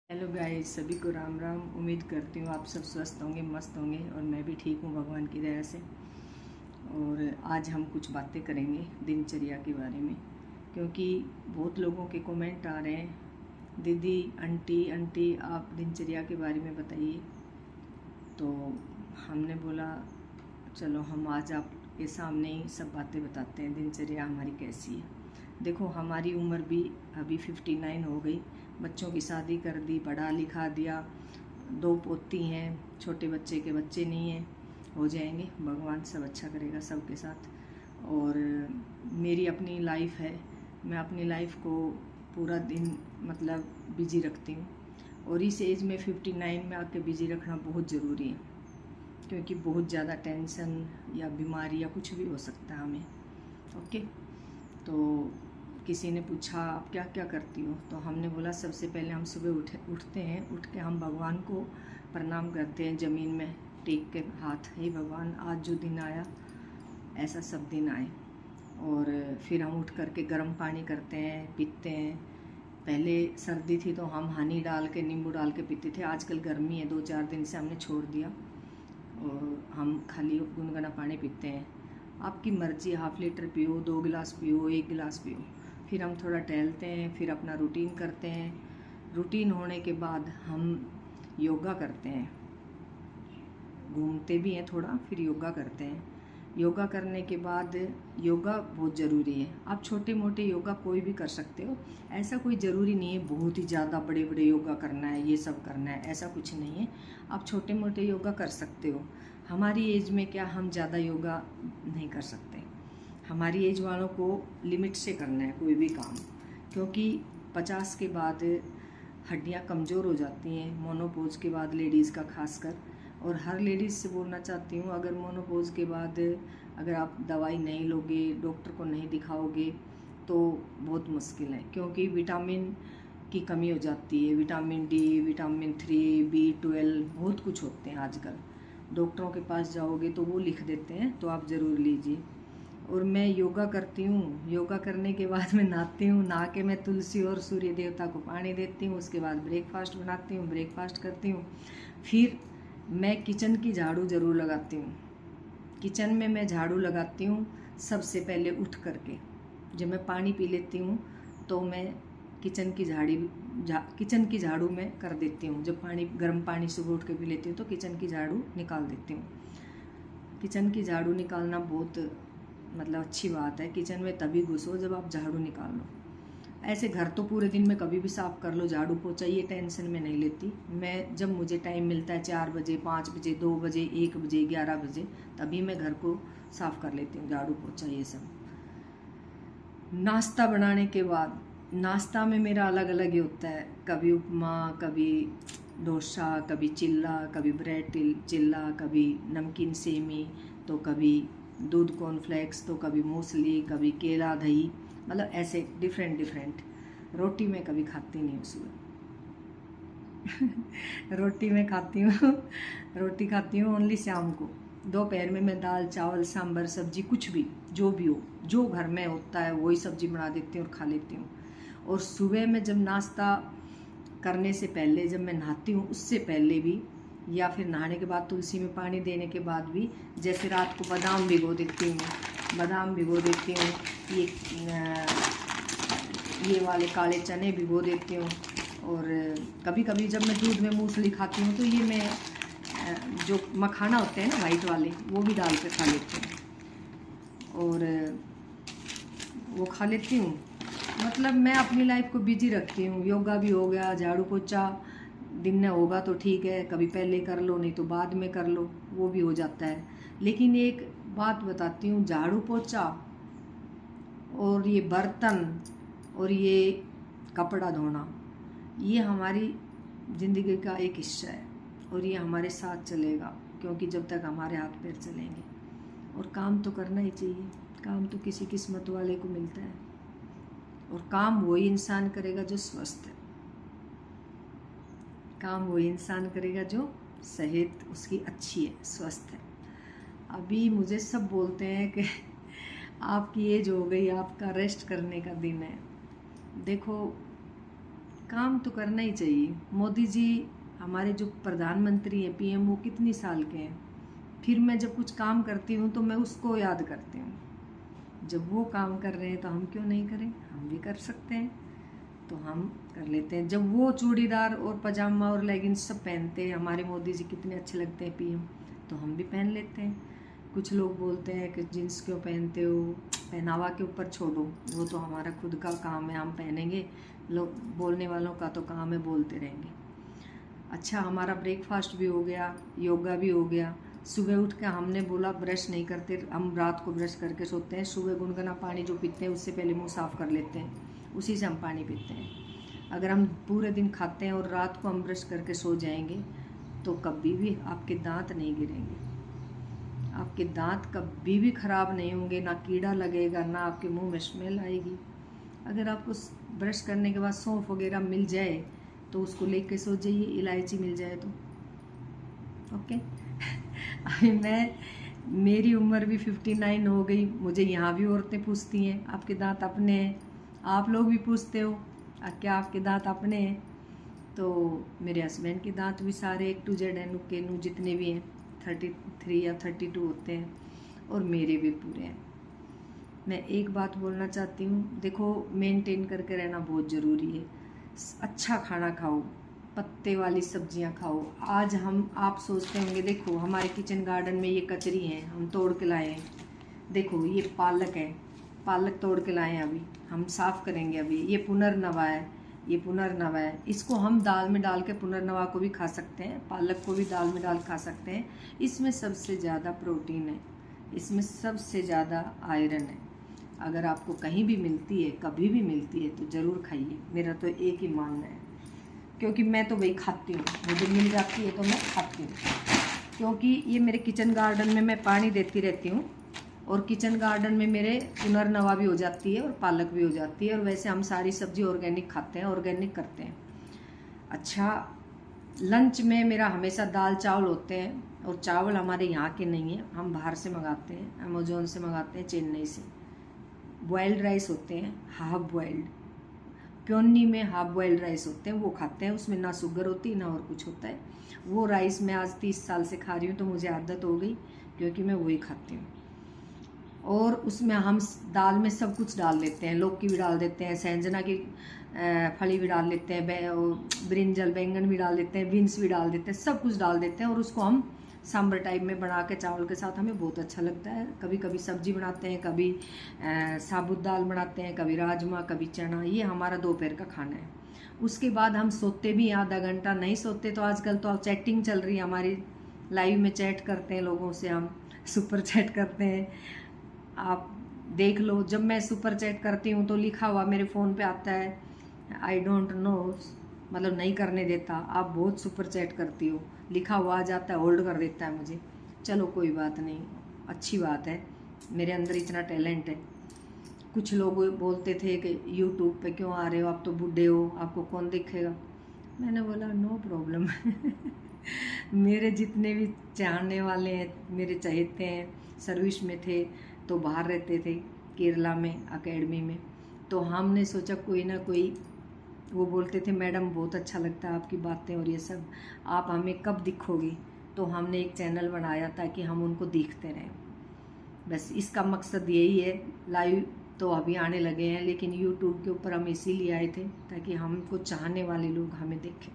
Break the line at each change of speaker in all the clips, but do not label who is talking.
Hello guys, सभी को राम राम। उम्मीद करती हूँ आप सब स्वस्थ होंगे, मस्त होंगे और मैं भी ठीक हूँ भगवान की दया से। और आज हम कुछ बातें करेंगे दिनचर्या के बारे में, क्योंकि बहुत लोगों के कमेंट आ रहे हैं, दीदी आंटी आंटी आप दिनचर्या के बारे में बताइए। तो हमने बोला चलो हम आज आपके सामने ही सब बातें बताते हैं, दिनचर्या हमारी कैसी है। देखो, हमारी उम्र भी अभी 59 हो गई, बच्चों की शादी कर दी, पढ़ा लिखा दिया, 2 पोती हैं, छोटे बच्चे के बच्चे नहीं हैं, हो जाएंगे, भगवान सब अच्छा करेगा सबके साथ। और मेरी अपनी लाइफ है, मैं अपनी लाइफ को पूरा दिन मतलब बिजी रखती हूँ। और इस एज में 59 में आके बिजी रखना बहुत ज़रूरी है, क्योंकि बहुत ज़्यादा टेंशन या बीमारी या कुछ भी हो सकता है हमें। ओके, तो किसी ने पूछा आप क्या क्या करती हो, तो हमने बोला सबसे पहले हम सुबह उठते हैं, उठ के हम भगवान को प्रणाम करते हैं, ज़मीन में टेक के हाथ, हे भगवान आज जो दिन आया ऐसा सब दिन आए। और फिर हम उठ करके गर्म पानी करते हैं, पीते हैं। पहले सर्दी थी तो हम हनी डाल के, नींबू डाल के पीते थे, आजकल गर्मी है 2-4 दिन से हमने छोड़ दिया और हम खाली गुनगुना पानी पीते हैं। आपकी मर्जी, हाफ लीटर पियो, 2 गिलास पियो, 1 गिलास पियो। फिर हम थोड़ा टहलते हैं, फिर अपना रूटीन करते हैं। रूटीन होने के बाद हम योगा करते हैं, घूमते भी हैं थोड़ा, फिर योगा करते हैं। योगा करने के बाद, योगा बहुत ज़रूरी है। आप छोटे मोटे योगा कोई भी कर सकते हो, ऐसा कोई ज़रूरी नहीं है बहुत ही ज़्यादा बड़े बड़े योगा करना है, ये सब करना है, ऐसा कुछ नहीं है। आप छोटे मोटे योगा कर सकते हो। हमारी एज में क्या हम ज़्यादा योगा नहीं कर सकते, हमारी एज वालों को लिमिट से करना है कोई भी काम, क्योंकि 50 के बाद हड्डियां कमज़ोर हो जाती हैं, मोनोपोज के बाद लेडीज़ का खासकर। और हर लेडीज़ से बोलना चाहती हूँ, अगर मोनोपोज के बाद अगर आप दवाई नहीं लोगे, डॉक्टर को नहीं दिखाओगे तो बहुत मुश्किल है, क्योंकि विटामिन की कमी हो जाती है, विटामिन डी, विटामिन 3, B12 बहुत कुछ होते हैं आजकल। डॉक्टरों के पास जाओगे तो वो लिख देते हैं, तो आप ज़रूर लीजिए। और मैं योगा करती हूँ, योगा करने के बाद मैं नहाती हूँ, नहा के मैं तुलसी और सूर्य देवता को पानी देती हूँ, उसके बाद ब्रेकफास्ट बनाती हूँ, ब्रेकफास्ट करती हूँ। फिर मैं किचन की झाड़ू ज़रूर लगाती हूँ, किचन में मैं झाड़ू लगाती हूँ सबसे पहले उठ करके। जब मैं पानी पी लेती हूँ तो मैं किचन की झाड़ू मैं कर देती हूँ। जब गर्म पानी सुबह उठ के पी लेती हूँ तो किचन की झाड़ू निकाल देती हूँ। किचन की झाड़ू निकालना बहुत मतलब अच्छी बात है। किचन में तभी घुसो जब आप झाड़ू निकाल लो। ऐसे घर तो पूरे दिन में कभी भी साफ़ कर लो, झाड़ू पोछा, ये टेंशन में नहीं लेती मैं। जब मुझे टाइम मिलता है 4 बजे, 5 बजे, 2 बजे, 1 बजे, 11 बजे, तभी मैं घर को साफ़ कर लेती हूँ, झाड़ू पोछा ये सब। नाश्ता बनाने के बाद, नाश्ता में मेरा अलग अलग ही होता है, कभी उपमा, कभी डोसा, कभी चिल्ला, कभी ब्रेड चिल्ला, कभी नमकीन सेमी, तो कभी दूध कॉर्नफ्लेक्स, तो कभी मूसली, कभी केला दही, मतलब ऐसे डिफरेंट डिफरेंट। रोटी मैं कभी खाती नहीं हूँ सुबह। रोटी मैं खाती हूँ रोटी खाती हूँ ओनली शाम को। दोपहर में मैं दाल चावल सांभर सब्जी कुछ भी, जो भी हो, जो घर में होता है वही सब्जी बना देती हूँ और खा लेती हूँ। और सुबह में जब नाश्ता करने से पहले, जब मैं नहाती हूँ उससे पहले भी, या फिर नहाने के बाद तुलसी में पानी देने के बाद भी, जैसे रात को बादाम भिगो देती हूँ, बादाम भिगो देती हूँ, ये वाले काले चने भिगो देती हूँ। और कभी कभी जब मैं दूध में मूंगफली खाती हूँ तो ये मैं जो मखाना होते हैं ना वाइट वाले, वो भी डाल कर खा लेती हूँ और वो खा लेती हूँ। मतलब मैं अपनी लाइफ को बिजी रखती हूँ। योगा भी हो गया, झाड़ू पोछा दिन में होगा तो ठीक है, कभी पहले कर लो, नहीं तो बाद में कर लो, वो भी हो जाता है। लेकिन एक बात बताती हूँ, झाड़ू पोछा और ये बर्तन और ये कपड़ा धोना, ये हमारी ज़िंदगी का एक हिस्सा है और ये हमारे साथ चलेगा, क्योंकि जब तक हमारे हाथ पैर चलेंगे। और काम तो करना ही चाहिए, काम तो किसी किस्मत वाले को मिलता है, और काम वही इंसान करेगा जो स्वस्थ है, काम वही इंसान करेगा जो सेहत उसकी अच्छी है, स्वस्थ है। अभी मुझे सब बोलते हैं कि आपकी एज हो गई, आपका रेस्ट करने का दिन है। देखो, काम तो करना ही चाहिए। मोदी जी हमारे जो प्रधानमंत्री हैं, पीएम, वो कितनी साल के हैं, फिर मैं जब कुछ काम करती हूँ तो मैं उसको याद करती हूँ। जब वो काम कर रहे हैं तो हम क्यों नहीं करें, हम भी कर सकते हैं, तो हम कर लेते हैं। जब वो चूड़ीदार और पजामा और लेगिंग्स सब पहनते हैं, हमारे मोदी जी कितने अच्छे लगते हैं पीएम, तो हम भी पहन लेते हैं। कुछ लोग बोलते हैं कि जीन्स क्यों पहनते हो, पहनावा के ऊपर छोड़ो, वो तो हमारा खुद का काम है, हम पहनेंगे, लोग बोलने वालों का तो काम है, बोलते रहेंगे। अच्छा, हमारा ब्रेकफास्ट भी हो गया, योगा भी हो गया। सुबह उठ के हमने बोला ब्रश नहीं करते, हम रात को ब्रश करके सोते हैं। सुबह गुनगुना पानी जो पीते हैं उससे पहले मुंह साफ़ कर लेते हैं, उसी से हम पानी पीते हैं। अगर हम पूरे दिन खाते हैं और रात को हम ब्रश करके सो जाएंगे तो कभी भी आपके दांत नहीं गिरेंगे, आपके दांत कभी भी ख़राब नहीं होंगे, ना कीड़ा लगेगा, ना आपके मुंह में स्मेल आएगी। अगर आपको ब्रश करने के बाद सौंफ वगैरह मिल जाए तो उसको लेके सो जाइए, इलायची मिल जाए तो। ओके। अभी मेरी उम्र भी 59 हो गई, मुझे यहाँ भी औरतें पूछती हैं आपके दांत अपने हैं, आप लोग भी पूछते हो क्या आपके दांत अपने हैं। तो मेरे हस्बैंड के दांत भी सारे A to Z एनु केनू जितने भी हैं 33 या 32 होते हैं, और मेरे भी पूरे हैं। मैं एक बात बोलना चाहती हूँ, देखो मेंटेन करके रहना बहुत ज़रूरी है। अच्छा खाना खाओ, पत्ते वाली सब्जियां खाओ। आज आप सोचते होंगे, देखो हमारे किचन गार्डन में ये कचरी हैं, हम तोड़ के लाए हैं। देखो ये पालक है, पालक तोड़ के लाए हैं, अभी हम साफ़ करेंगे। अभी ये पुनर्नवा है, ये पुनर्नवा है। इसको हम दाल में डाल के पुनर्नवा को भी खा सकते हैं, पालक को भी दाल में डाल खा सकते हैं। इसमें सबसे ज़्यादा प्रोटीन है, इसमें सबसे ज़्यादा आयरन है। अगर आपको कहीं भी मिलती है, कभी भी मिलती है, तो ज़रूर खाइए। मेरा तो एक ही मानना है, क्योंकि मैं तो वही खाती हूँ, मुझे मिल जाती है तो मैं खाती हूँ। क्योंकि ये मेरे किचन गार्डन में मैं पानी देती रहती हूँ, और किचन गार्डन में मेरे पुनर्नवा भी हो जाती है और पालक भी हो जाती है। और वैसे हम सारी सब्जी ऑर्गेनिक खाते हैं, ऑर्गेनिक करते हैं। अच्छा, लंच में मेरा हमेशा दाल चावल होते हैं, और चावल हमारे यहाँ के नहीं हैं, हम बाहर से मंगाते हैं, अमेजोन से मंगाते हैं, चेन्नई से। बॉयल्ड राइस होते हैं, हाफ बॉयल्ड, प्योनी में हाफ बॉयल्ड राइस होते हैं, वो खाते हैं। उसमें ना शुगर होती ना और कुछ होता है। वो राइस मैं आज 30 साल से खा रही हूँ, तो मुझे आदत हो गई, क्योंकि मैं वही खाती हूँ। और उसमें हम दाल में सब कुछ डाल देते हैं, लौकी भी डाल देते हैं, सहजना की फली भी डाल देते हैं, ब्रिंजल बैंगन भी डाल देते हैं, बीन्स भी डाल देते हैं, सब कुछ डाल देते हैं। और उसको हम सांभर टाइप में बना के चावल के साथ, हमें बहुत अच्छा लगता है। कभी कभी सब्जी बनाते हैं, कभी साबुत दाल बनाते हैं, कभी राजमा, कभी चना। ये हमारा दोपहर का खाना है। उसके बाद हम सोते भी आधा घंटा, नहीं सोते तो आजकल तो चैटिंग चल रही है हमारी, लाइव में चैट करते हैं लोगों से, हम सुपर चैट करते हैं। आप देख लो, जब मैं सुपर चैट करती हूँ तो लिखा हुआ मेरे फ़ोन पे आता है, आई डोंट नो, मतलब नहीं करने देता। आप बहुत सुपर चैट करती हो, लिखा हुआ आ जाता है, होल्ड कर देता है मुझे। चलो कोई बात नहीं, अच्छी बात है, मेरे अंदर इतना टैलेंट है। कुछ लोग बोलते थे कि यूट्यूब पे क्यों आ रहे हो, आप तो बूढ़े हो, आपको कौन देखेगा। मैंने बोला नो प्रॉब्लम। मेरे जितने भी चाहने वाले हैं, मेरे चहेते हैं, सर्विस में थे तो बाहर रहते थे केरला में एकेडमी में, तो हमने सोचा कोई ना कोई, वो बोलते थे मैडम बहुत अच्छा लगता है आपकी बातें और ये सब, आप हमें कब दिखोगी। तो हमने एक चैनल बनाया ताकि हम उनको देखते रहें, बस इसका मकसद यही है। लाइव तो अभी आने लगे हैं, लेकिन यूट्यूब के ऊपर हम इसीलिए आए थे ताकि हमको चाहने वाले लोग हमें देखें।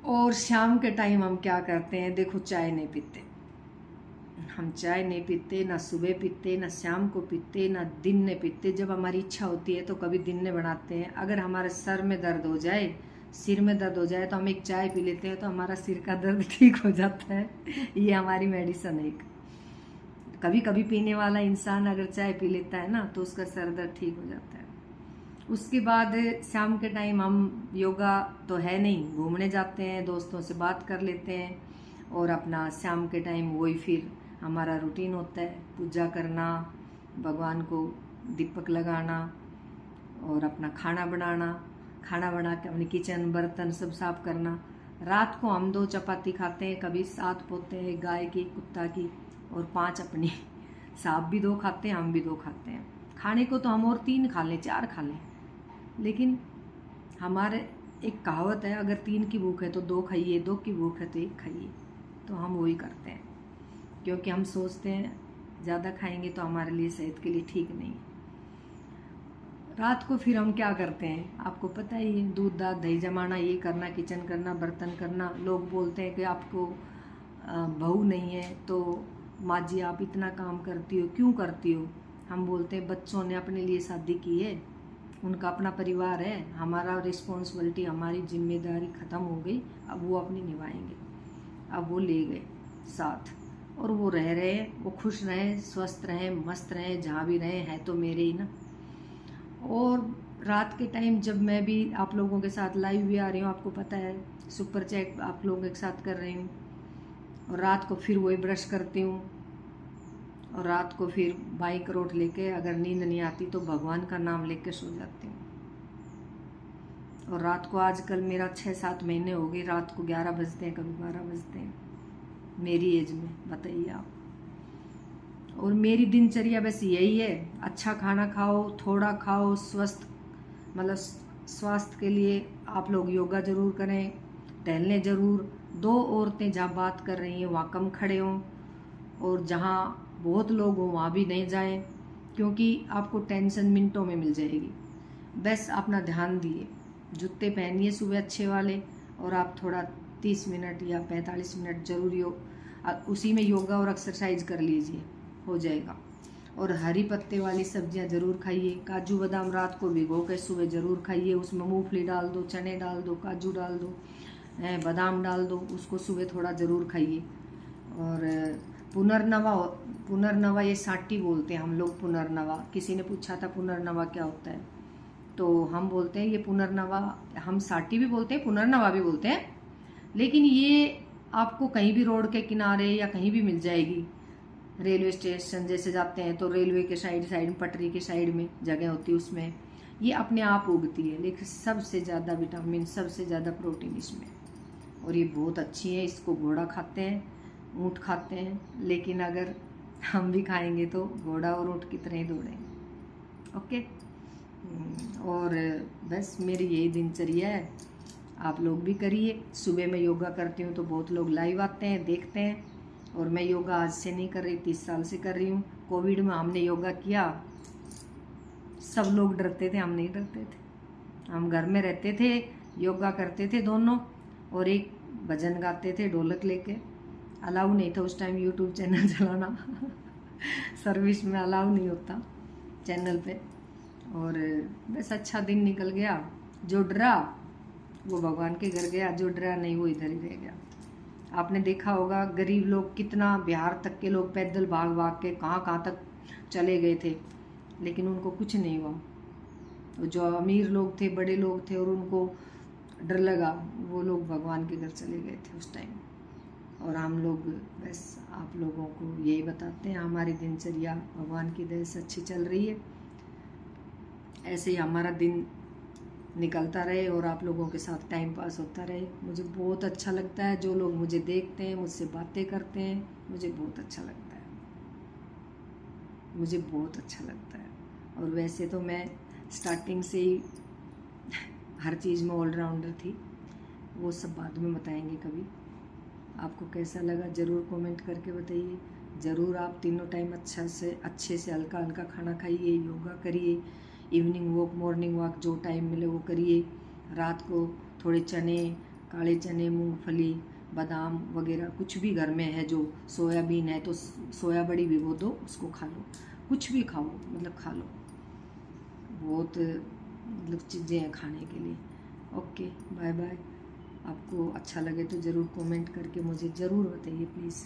और शाम के टाइम हम क्या करते हैं, देखो चाय नहीं पीते हम, चाय नहीं पीते, ना सुबह पीते, ना शाम को पीते, ना दिन में पीते। जब हमारी इच्छा होती है तो कभी दिन में बनाते हैं। अगर हमारे सर में दर्द हो जाए, सिर में दर्द हो जाए, तो हम एक चाय पी लेते हैं, तो हमारा सिर का दर्द ठीक हो जाता है। ये हमारी मेडिसिन है। कभी कभी पीने वाला इंसान अगर चाय पी लेता है ना, तो उसका सर दर्द ठीक हो जाता है। उसके बाद शाम के टाइम हम, योगा तो है नहीं, घूमने जाते हैं, दोस्तों से बात कर लेते हैं, और अपना शाम के टाइम वही फिर हमारा रूटीन होता है, पूजा करना, भगवान को दीपक लगाना, और अपना खाना बनाना, खाना बना के अपनी किचन बर्तन सब साफ करना। रात को हम 2 चपाती खाते हैं, कभी 7 पोते हैं, गाय की, कुत्ता की, और 5 अपनी। सांप भी 2 खाते हैं, हम भी 2 खाते हैं। खाने को तो हम और 3 खा लें, 4 खा लें, लेकिन हमारे एक कहावत है, अगर 3 की भूख है तो 2 खाइए, 2 की भूख है तो 1 खाइए। तो हम वही करते हैं, क्योंकि हम सोचते हैं ज़्यादा खाएंगे तो हमारे लिए सेहत के लिए ठीक नहीं। रात को फिर हम क्या करते हैं, आपको पता ही है, दूध दाद दही जमाना, ये करना, किचन करना, बर्तन करना। लोग बोलते हैं कि आपको बहू नहीं है तो माँ जी आप इतना काम करती हो, क्यों करती हो? हम बोलते हैं बच्चों ने अपने लिए शादी की है, उनका अपना परिवार है, हमारा रिस्पॉन्सिबिलिटी, हमारी जिम्मेदारी ख़त्म हो गई, अब वो अपनी निभाएंगे। अब वो ले गए साथ और वो रह रहे, वो खुश रहे, स्वस्थ रहे, मस्त रहे, जहाँ भी रहे हैं तो मेरे ही ना। और रात के टाइम जब मैं भी आप लोगों के साथ लाइव भी आ रही हूँ, आपको पता है, सुपर चैट आप लोगों के साथ कर रही हूँ, और रात को फिर वही ब्रश करती हूँ, और रात को फिर बाइक रोड लेके अगर नींद नहीं आती तो भगवान का नाम लेके सो जाती हूँ। और रात को आजकल मेरा 6-7 महीने हो गए, रात को 11 बजते हैं, कभी 12 बजते हैं मेरी एज में, बताइए आप। और मेरी दिनचर्या बस यही है, अच्छा खाना खाओ, थोड़ा खाओ, स्वस्थ मतलब स्वास्थ्य के लिए आप लोग योगा जरूर करें, टहलने जरूर। 2 औरतें जहाँ बात कर रही हैं वहाँ कम खड़े हों, और जहाँ बहुत लोग हों वहाँ भी नहीं जाएं, क्योंकि आपको टेंशन मिनटों में मिल जाएगी। बस अपना ध्यान दिए, जूते पहनिए सुबह अच्छे वाले, और आप थोड़ा 30 मिनट या 45 मिनट जरूर उसी में योगा और एक्सरसाइज कर लीजिए, हो जाएगा। और हरी पत्ते वाली सब्जियां जरूर खाइए, काजू बादाम रात को भिगो के सुबह जरूर खाइए, उसमें मूंगफली डाल दो, चने डाल दो, काजू डाल दो, बादाम डाल दो, उसको सुबह थोड़ा ज़रूर खाइए। और पुनर्नवा ये साटी बोलते हैं हम लोग, पुनर्नवा। किसी ने पूछा था पुनर्नवा क्या होता है, तो हम बोलते हैं ये पुनर्नवा, हम साटी भी बोलते हैं, पुनर्नवा भी बोलते हैं, लेकिन ये आपको कहीं भी रोड के किनारे या कहीं भी मिल जाएगी। रेलवे स्टेशन जैसे जाते हैं तो रेलवे के साइड पटरी के साइड में जगह होती है, उसमें ये अपने आप उगती है, लेकिन सबसे ज़्यादा विटामिन, सबसे ज़्यादा प्रोटीन इसमें, और ये बहुत अच्छी है। इसको घोड़ा खाते हैं, ऊँट खाते हैं, लेकिन अगर हम भी खाएंगे तो घोड़ा और ऊँट की तरह ही दौड़ेंगे। ओके। और बस मेरी यही दिनचर्या है, आप लोग भी करिए। सुबह मैं योगा करती हूँ तो बहुत लोग लाइव आते हैं, देखते हैं। और मैं योगा आज से नहीं कर रही, 30 साल से कर रही हूँ। कोविड में हमने योगा किया, सब लोग डरते थे, हम नहीं डरते थे। हम घर में रहते थे, योगा करते थे दोनों, और एक भजन गाते थे ढोलक लेके। अलाउ नहीं था उस टाइम यूट्यूब चैनल चलाना सर्विस में अलाउ नहीं होता चैनल पे। और बस अच्छा दिन निकल गया। जो डरा वो भगवान के घर गया, जो डरा नहीं वो इधर ही रह गया। आपने देखा होगा गरीब लोग कितना, बिहार तक के लोग पैदल भाग भाग के कहाँ तक चले गए थे, लेकिन उनको कुछ नहीं हुआ। जो अमीर लोग थे, बड़े लोग थे, और उनको डर लगा, वो लोग भगवान के घर चले गए थे उस टाइम। और हम लोग बस आप लोगों को यही बताते हैं, हमारी दिनचर्या भगवान की दया से अच्छी चल रही है। ऐसे ही हमारा दिन निकलता रहे और आप लोगों के साथ टाइम पास होता रहे। मुझे बहुत अच्छा लगता है जो लोग मुझे देखते हैं, मुझसे बातें करते हैं, मुझे बहुत अच्छा लगता है, मुझे बहुत अच्छा लगता है। और वैसे तो मैं स्टार्टिंग से ही हर चीज़ में ऑलराउंडर थी, वो सब बाद में बताएंगे कभी। आपको कैसा लगा ज़रूर कमेंट करके बताइए। ज़रूर आप तीनों टाइम अच्छे से हल्का हल्का खाना खाइए, योगा करिए, इवनिंग वॉक, मॉर्निंग वॉक, जो टाइम मिले वो करिए। रात को थोड़े चने, काले चने, मूंगफली, बादाम वगैरह कुछ भी घर में है, जो सोयाबीन है तो सोया बड़ी भिगो दो, उसको खा लो। कुछ भी खाओ, मतलब खा लो, बहुत मतलब चीज़ें हैं खाने के लिए। Okay, bye bye. आपको अच्छा लगे तो ज़रूर कमेंट करके मुझे ज़रूर बताइए प्लीज़।